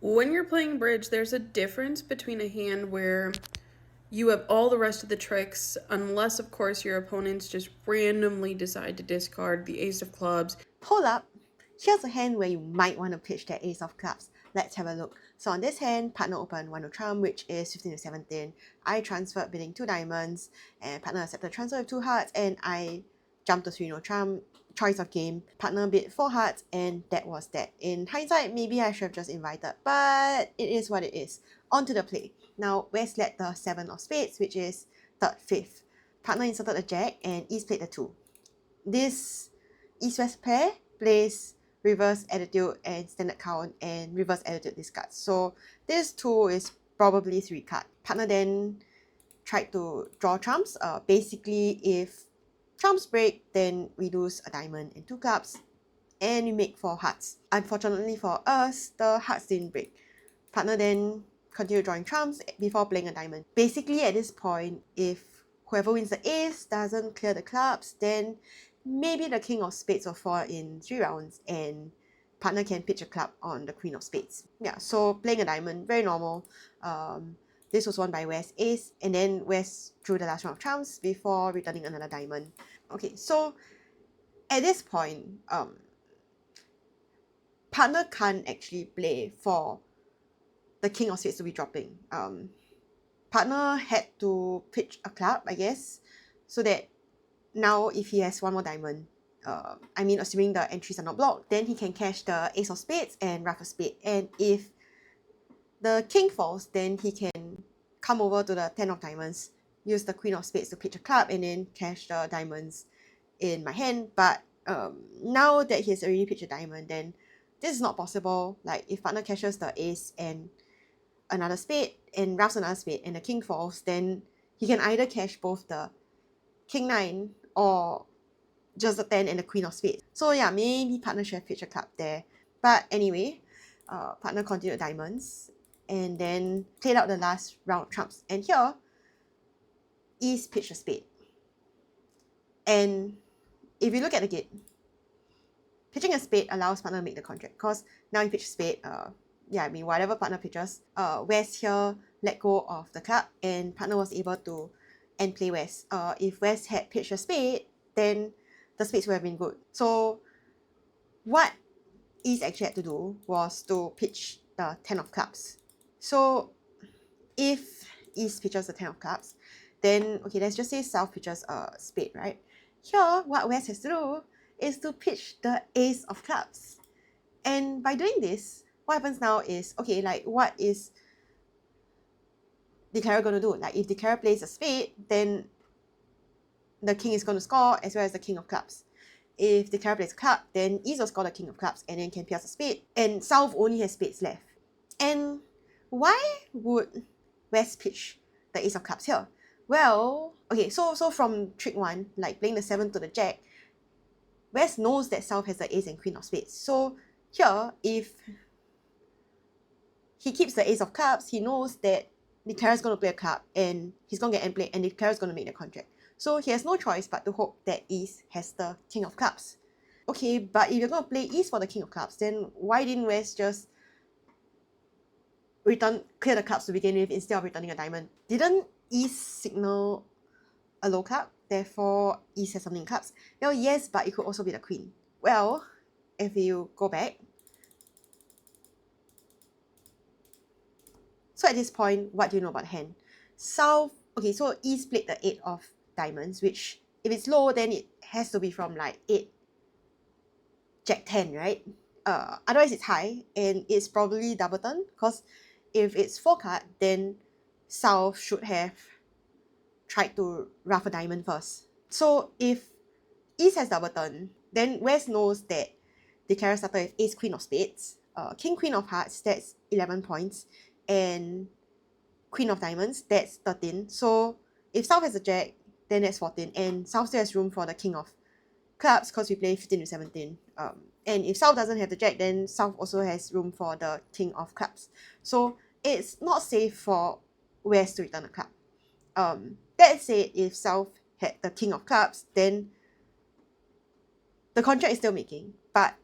When you're playing bridge, there's a difference between a hand where you have all the rest of the tricks, unless, of course, your opponents just randomly decide to discard the ace of clubs. Hold up, here's a hand where you might want to pitch that ace of clubs. Let's have a look. So on this hand, partner opened 1 of trump, which is 15 to 17. I transferred bidding 2 diamonds, and partner accepted transfer with 2 hearts, and I jumped to 3 no trump. Choice of game, partner bid 4 hearts, and that was that. In hindsight, maybe I should have just invited, but it is what it is. On to the play. Now, West led the 7 of spades, which is third, fifth. Partner inserted a jack, and East played the 2. This East-West pair plays reverse attitude and standard count and reverse attitude discards. So this 2 is probably 3 card. Partner then tried to draw trumps. Basically, if trumps break, then we lose a diamond and 2 clubs, and we make 4 hearts. Unfortunately for us, the hearts didn't break. Partner then continued drawing trumps before playing a diamond. Basically, at this point, if whoever wins the ace doesn't clear the clubs, then maybe the king of spades will fall in 3 rounds and partner can pitch a club on the queen of spades. Yeah, so playing a diamond, very normal. This was won by West ace, and then West drew the last round of trumps before returning another diamond. Okay, so at this point, partner can't actually play for the king of spades to be dropping. Partner had to pitch a club, I guess, so that now if he has 1 more diamond, assuming the entries are not blocked, then he can cash the ace of spades and rough a spade. And if the king falls, then he can come over to the 10 of diamonds, use the queen of spades to pitch a club, and then cash the diamonds in my hand. But now that he has already pitched a diamond, then this is not possible. Like if partner cashes the ace and another spade and roughs another spade and the king falls, then he can either cash both the king 9 or just the 10 and the queen of spades. So yeah, maybe partner should have pitched a club there. But anyway, partner continued diamonds and then played out the last round of trumps. And here, East pitched a spade. And if you look at the gate, pitching a spade allows partner to make the contract, because now you pitch a spade, whatever partner pitches, West here let go of the club and partner was able to end play West. If West had pitched a spade, then the spades would have been good. So what East actually had to do was to pitch the 10 of clubs. So if East pitches the 10 of clubs, then okay, let's just say South pitches a spade, right? Here, what West has to do is to pitch the ace of clubs. And by doing this, what happens now is, okay, like what is declarer going to do? Like if declarer plays a spade, then the king is going to score as well as the king of clubs. If declarer plays a club, then East will score the king of clubs and then can pierce a spade, and South only has spades left. And why would West pitch the ace of clubs here? Well, okay, so from trick 1, like playing the 7 to the jack, West knows that South has the ace and queen of spades. So here, if he keeps the ace of clubs, he knows that declarer is going to play a club and he's going to get end play and declarer is going to make the contract. So he has no choice but to hope that East has the king of clubs. Okay, but if you're going to play East for the king of clubs, then why didn't West just clear the clubs to begin with instead of returning a diamond? Didn't East signal a low club, therefore East has something in clubs? Well, yes, but it could also be the queen. Well, if you go back, so at this point, what do you know about the hand? South, okay, so East played the 8 of diamonds, which if it's low, then it has to be from like 8, Jack 10, right? Otherwise it's high, and it's probably double turn, because if it's 4 card, then South should have tried to rough a diamond first. So if East has double turn, then West knows that declarer started with ace queen of spades, king queen of hearts, that's 11 points, and queen of diamonds, that's 13. So if South has a jack, then that's 14, and South still has room for the king of clubs because we play 15 to 17. And if South doesn't have the jack, then South also has room for the king of clubs. So it's not safe for West to return a club. That said, if South had the king of clubs, then the contract is still making, but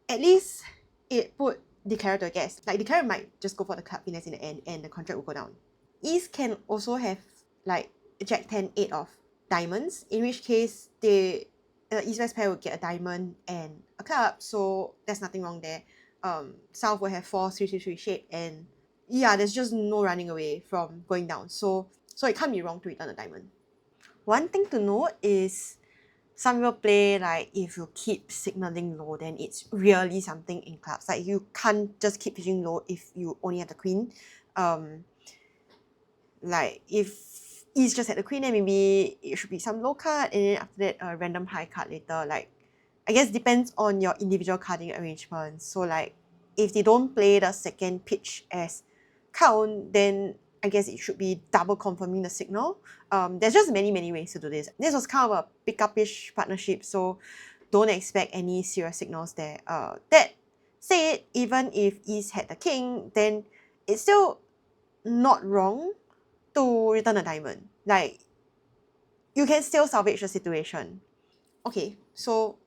at least it put declare to a guest. Like declare might just go for the club finesse in the end and the contract will go down. East can also have like Jack 10 8 of diamonds, in which case they East West pair will get a diamond and a club, so there's nothing wrong there. South will have 4 3 3 3 shape, and yeah, there's just no running away from going down. So it can't be wrong to return a diamond. One thing to note is some people play like if you keep signaling low, then it's really something in clubs. Like you can't just keep pitching low if you only have the queen. Like if East just had the queen, then maybe it should be some low card, and then after that a random high card later. Like I guess depends on your individual carding arrangements. So like if they don't play the second pitch as count, then I guess it should be double confirming the signal. There's just many ways to do this. This was kind of a pick-up-ish partnership, so don't expect any serious signals there. That said, even if East had the king, then it's still not wrong to return a diamond. Like you can still salvage the situation. Okay, so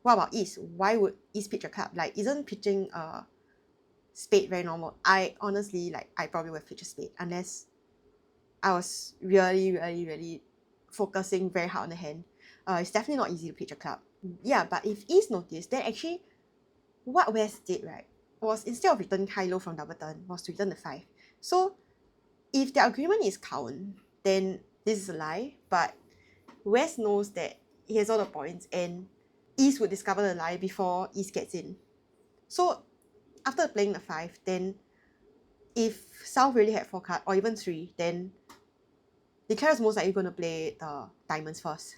what about East? Why would East pitch a club? Like isn't pitching a spade very normal? I honestly I probably would pitch a spade unless I was really focusing very hard on the hand. It's definitely not easy to pitch a club. Yeah, but if East noticed, then actually what West did, right, was instead of returning high-low from double turn, was to return the 5. So if their agreement is count, then this is a lie, but West knows that he has all the points and East would discover the lie before East gets in. So after playing the 5, then if South really had 4 cards or even 3, then the is most likely going to play the diamonds first.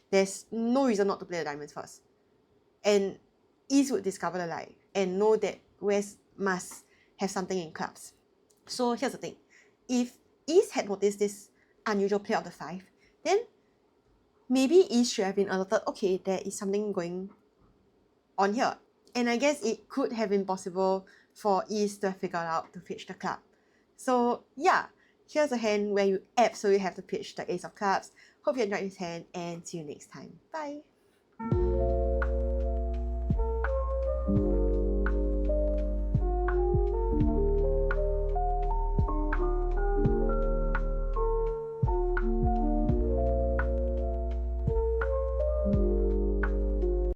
There's no reason not to play the diamonds first. And East would discover the lie and know that West must have something in clubs. So here's the thing. If East had noticed this unusual play of the 5, then maybe East should have been alerted, okay, there is something going on here. And I guess it could have been possible for East to have figured out to pitch the club. So yeah, here's a hand where you absolutely have to pitch the ace of clubs. Hope you enjoyed this hand and see you next time. Bye!